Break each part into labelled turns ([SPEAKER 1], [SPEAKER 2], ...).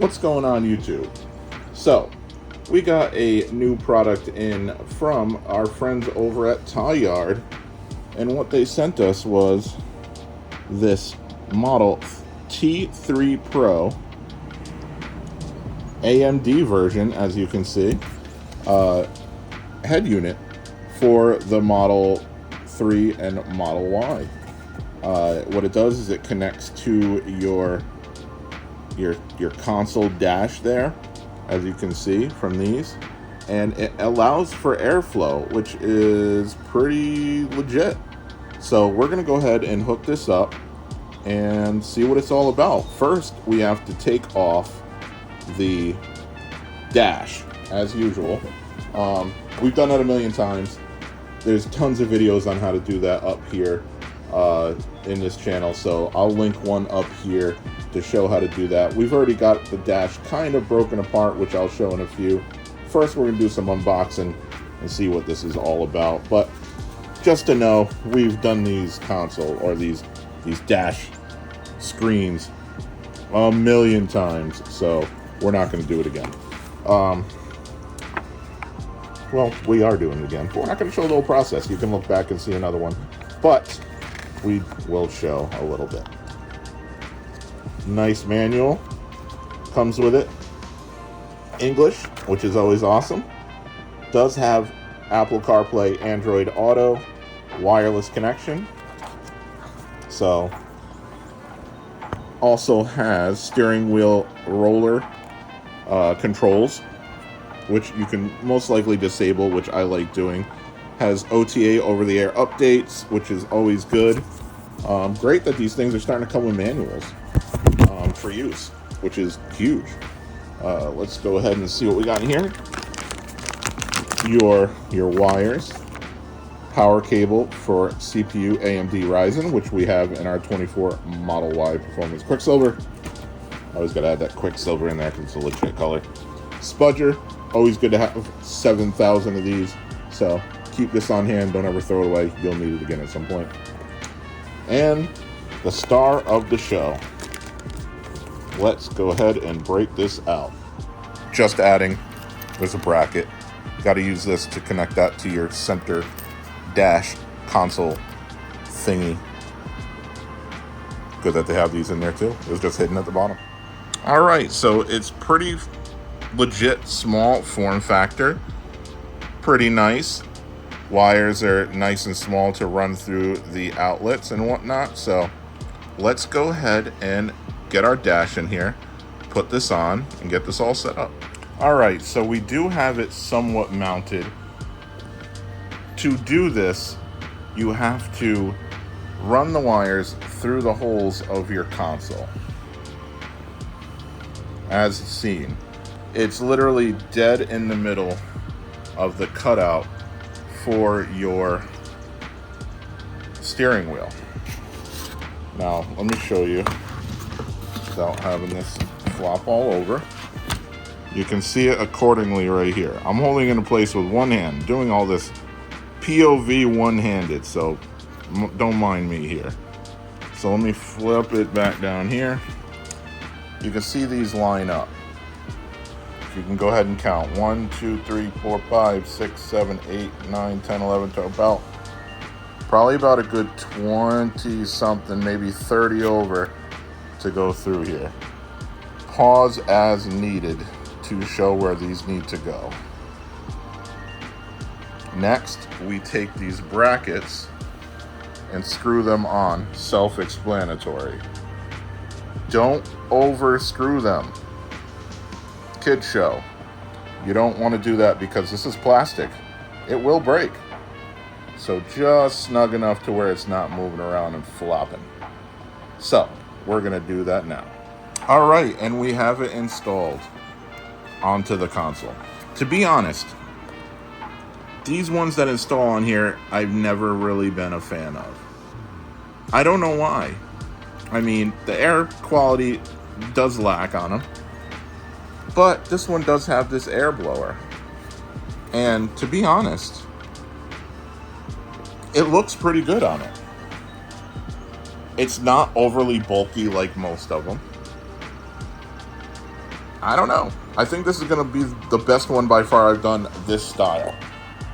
[SPEAKER 1] What's going on YouTube? So, we got a new product in from our friends over at Tlyard, and what they sent us was this model T3 Pro AMD version, as you can see, head unit for the Model 3 and Model Y. What it does is it connects to your console dash there, as you can see from these, and it allows for airflow, which is pretty legit. So we're gonna go ahead and hook this up and see what it's all about. First, we have to take off the dash, as usual. We've done that a million times. There's tons of videos on how to do that up here in this channel, so I'll link one up here to show how to do that. We've already got the dash kind of broken apart, which I'll show in a few. First, we're gonna do some unboxing and see what this is all about. But just to know, we've done these console or these dash screens a million times, so we're not gonna do it again. Well, we are doing it again, but we're not gonna show the whole process. You can look back and see another one, but we will show a little bit. Nice manual comes with it. English, which is always awesome. Does have Apple Carplay, Android Auto, wireless connection. So, also has steering wheel roller controls, which you can most likely disable, which I like doing. Has OTA over-the-air updates, which is always good. Great that these things are starting to come with manuals for use, which is huge. Let's go ahead and see what we got in here. Your wires, power cable for CPU AMD Ryzen, which we have in our 24 Model Y Performance Quicksilver. I always gotta add that Quicksilver in there because it's a legit color. Spudger, always good to have 7,000 of these, so keep this on hand, don't ever throw it away, you'll need it again at some point. And the star of the show. Let's go ahead and break this out. Just adding, there's a bracket. You got to use this to connect that to your center dash console thingy. Good that they have these in there too. It was just hidden at the bottom. All right, so it's pretty legit small form factor. Pretty nice. Wires are nice and small to run through the outlets and whatnot. So let's go ahead and get our dash in here, put this on, and get this all set up. All right, so we do have it somewhat mounted. To do this, you have to run the wires through the holes of your console. As seen, it's literally dead in the middle of the cutout for your steering wheel. Now, let me show you without having this flop all over. You can see it accordingly right here. I'm holding it in place with one hand, doing all this POV one-handed, so don't mind me here. So let me flip it back down here. You can see these line up. You can go ahead and count 1, 2, 3, 4, 5, 6, 7, 8, 9, 10, 11, 12, probably about a good 20 something, maybe 30 over to go through here. Pause as needed to show where these need to go. Next, we take these brackets and screw them on. Self-explanatory. Don't over screw them. Kid show. You don't want to do that because this is plastic. It will break. So just snug enough to where it's not moving around and flopping. So we're gonna do that now. All right, and we have it installed onto the console. To be honest, these ones that install on here, I've never really been a fan of. I don't know why. I mean, the air quality does lack on them. But this one does have this air blower. And to be honest, it looks pretty good on it. It's not overly bulky like most of them. I don't know. I think this is going to be the best one by far I've done this style.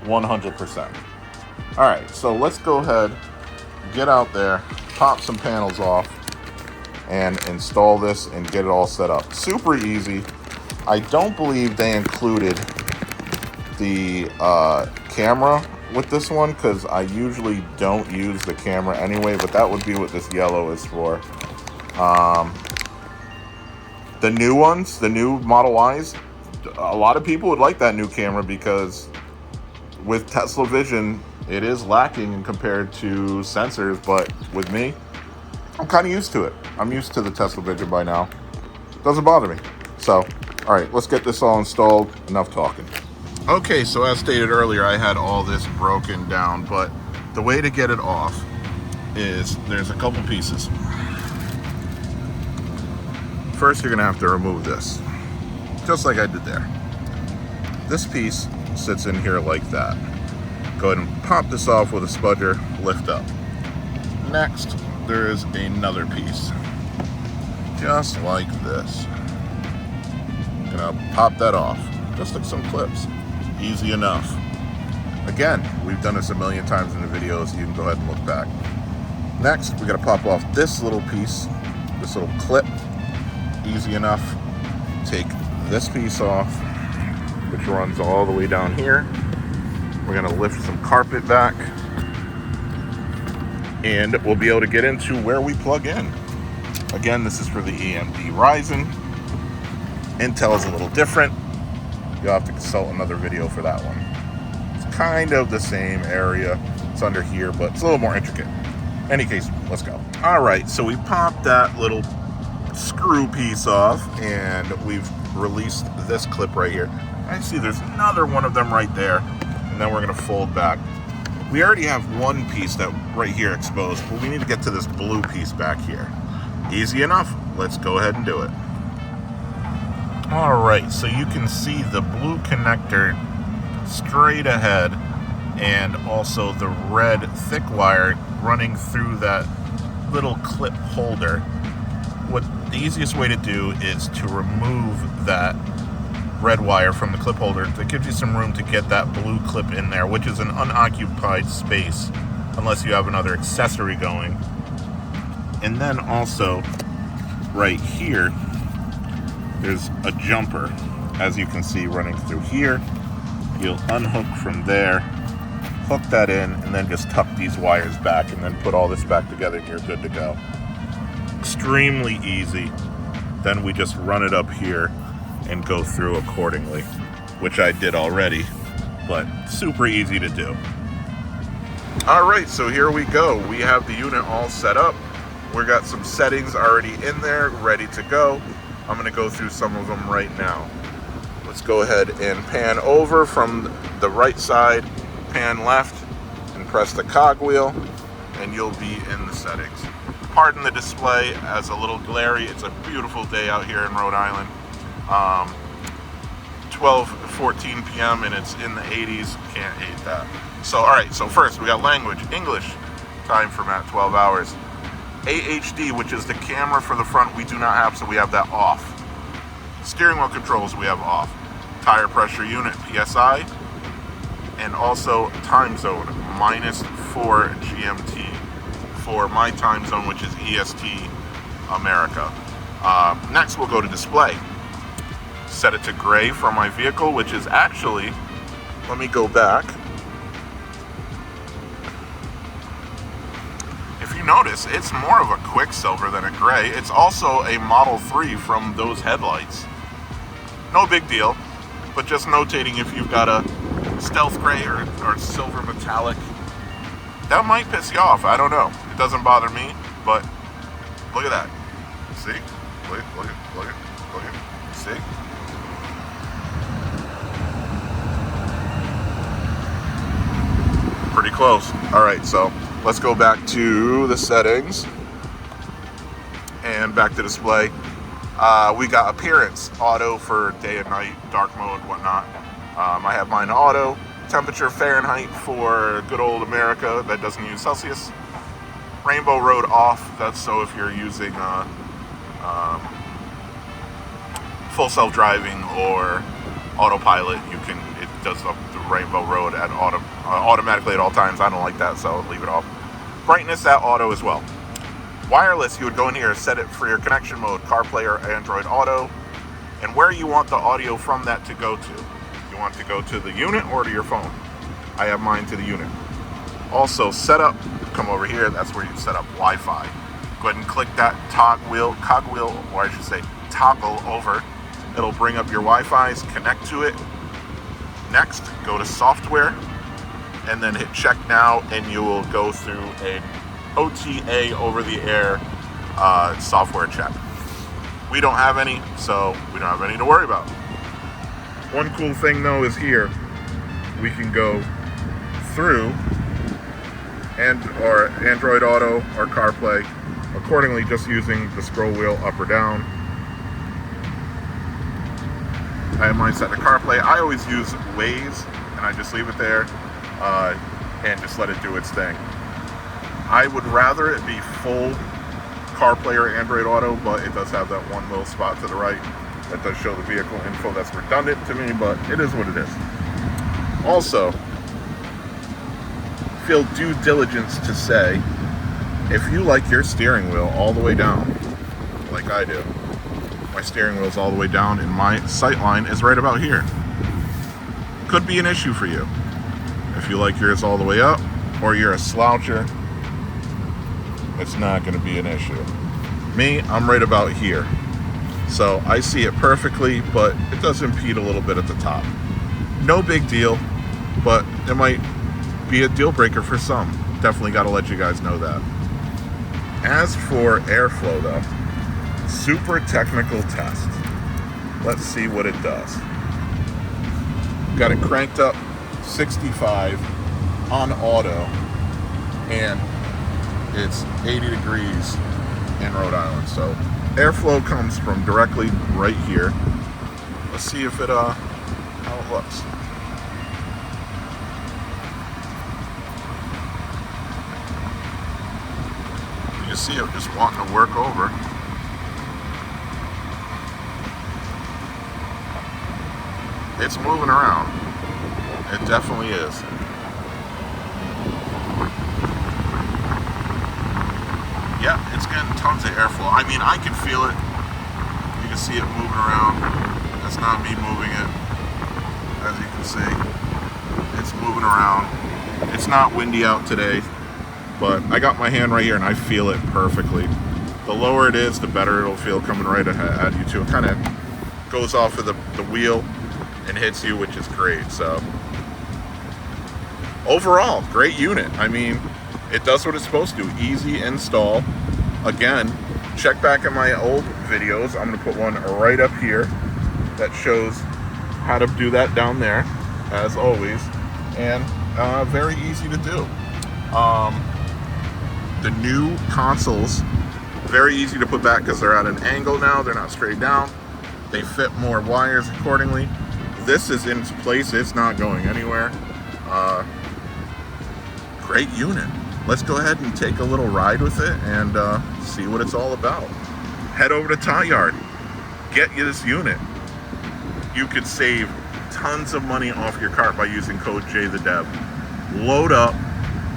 [SPEAKER 1] 100%. All right, so let's go ahead, get out there, pop some panels off, and install this and get it all set up. Super easy. I don't believe they included the camera with this one, because I usually don't use the camera anyway, but that would be what this yellow is for. The new ones, the new Model Ys, a lot of people would like that new camera because with Tesla Vision, it is lacking in compared to sensors, but with me, I'm kind of used to it. I'm used to the Tesla Vision by now. Doesn't bother me. So, all right, let's get this all installed. Enough talking. Okay, so as stated earlier, I had all this broken down, but the way to get it off is there's a couple pieces. First, you're gonna have to remove this, just like I did there. This piece sits in here like that. Go ahead and pop this off with a spudger, lift up. Next, there is another piece, just like this. Gonna pop that off, just like some clips. Easy enough. Again, we've done this a million times in the videos, you can go ahead and look back. Next, we gotta pop off this little piece, this little clip. Easy enough. Take this piece off, which runs all the way down here. We're gonna lift some carpet back, and we'll be able to get into where we plug in. Again, this is for the AMD Ryzen. Intel is a little different. You'll have to consult another video for that one. It's kind of the same area. It's under here, but it's a little more intricate. In any case, let's go. All right, so we popped that little screw piece off, and we've released this clip right here. I see there's another one of them right there, and then we're gonna fold back. We already have one piece that right here exposed, but we need to get to this blue piece back here. Easy enough. Let's go ahead and do it. All right, so you can see the blue connector straight ahead, and also the red thick wire running through that little clip holder. What the easiest way to do is to remove that red wire from the clip holder. That gives you some room to get that blue clip in there, which is an unoccupied space unless you have another accessory going. And then also right here, there's a jumper, as you can see, running through here. You'll unhook from there, hook that in, and then just tuck these wires back, and then put all this back together, and you're good to go. Extremely easy. Then we just run it up here and go through accordingly, which I did already, but super easy to do. All right, so here we go. We have the unit all set up. We got some settings already in there, ready to go. I'm gonna go through some of them right now. Let's go ahead and pan over from the right side, pan left, and press the cogwheel, and you'll be in the settings. Pardon the display as a little glary. It's a beautiful day out here in Rhode Island. 12:14 p.m. and it's in the 80s. Can't hate that. So, all right, so first we got language, English, time format, 12 hours. AHD, which is the camera for the front, we do not have, so we have that off. Steering wheel controls we have off. Tire pressure unit, PSI, and also time zone, -4 GMT for my time zone, which is EST America. Next we'll go to display. Set it to gray for my vehicle, which is actually, let me go back. If you notice, it's more of a quicksilver than a gray. It's also a Model 3 from those headlights. No big deal, but just notating if you've got a stealth gray or silver metallic, that might piss you off. I don't know. It doesn't bother me, but look at that. See? Look at. See? Pretty close. All right, so let's go back to the settings and back to display. We got appearance, auto for day and night, dark mode, whatnot. I have mine auto. Temperature Fahrenheit for good old America that doesn't use Celsius. Rainbow Road off. That's so if you're using full self-driving or autopilot. It does the rainbow road at automatically at all times. I don't like that, so I'll leave it off. Brightness at auto as well. Wireless, you would go in here, set it for your connection mode, CarPlay or Android Auto, and where you want the audio from that to go to. You want to go to the unit or to your phone? I have mine to the unit. Also, setup, come over here, that's where you set up Wi-Fi. Go ahead and click that cogwheel, or I should say toggle over. It'll bring up your Wi-Fi's, connect to it. Next, go to software, and then hit check now, and you will go through an OTA over-the-air software check. We don't have any, so we don't have any to worry about. One cool thing though is here, we can go through or Android Auto or CarPlay accordingly, just using the scroll wheel up or down. I have mine set to CarPlay. I always use Waze, and I just leave it there and just let it do its thing. I would rather it be full CarPlay or Android Auto, but it does have that one little spot to the right that does show the vehicle info. That's redundant to me, but it is what it is. Also, feel due diligence to say, if you like your steering wheel all the way down, like I do, my steering wheel is all the way down and my sight line is right about here. Could be an issue for you. If you like yours all the way up, or you're a sloucher, it's not going to be an issue. Me, I'm right about here. So I see it perfectly, but it does impede a little bit at the top. No big deal, but it might be a deal breaker for some. Definitely got to let you guys know that. As for airflow though, super technical test. Let's see what it does. Got it cranked up 65 on auto, and it's 80 degrees in Rhode Island. So airflow comes from directly right here. Let's see if it how it looks. You can see it just wanting to work over. It's moving around. It definitely is. Yeah, it's getting tons of airflow. I mean, I can feel it. You can see it moving around. That's not me moving it. As you can see, it's moving around. It's not windy out today, but I got my hand right here and I feel it perfectly. The lower it is, the better it'll feel coming right at you too. It kind of goes off of the wheel and hits you, which is great. So overall, great unit. I mean, it does what it's supposed to. Easy install. Again, check back at my old videos. I'm going to put one right up here that shows how to do that down there, as always. And very easy to do. The new consoles, very easy to put back because they're at an angle now. They're not straight down. They fit more wires accordingly. This is in its place. It's not going anywhere. Great unit. Let's go ahead and take a little ride with it and see what it's all about. Head over to tlyard. Get you this unit. You could save tons of money off your cart by using code JTheDev. Load up,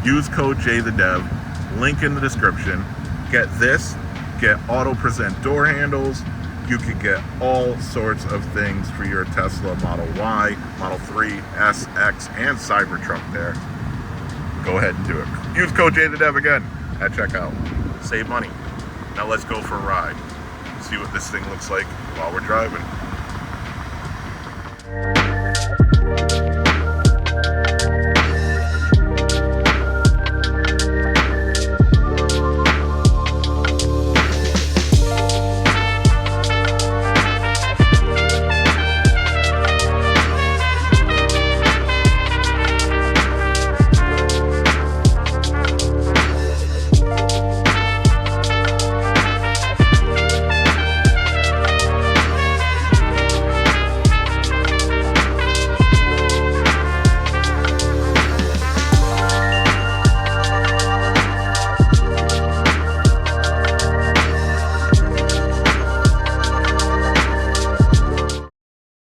[SPEAKER 1] use code JTheDev, link in the description. Get this, get auto present door handles. You could get all sorts of things for your Tesla Model Y, Model 3, S, X, and Cybertruck there. Go ahead and do it. Use code JTheDev again at checkout. Save money. Now let's go for a ride. See what this thing looks like while we're driving.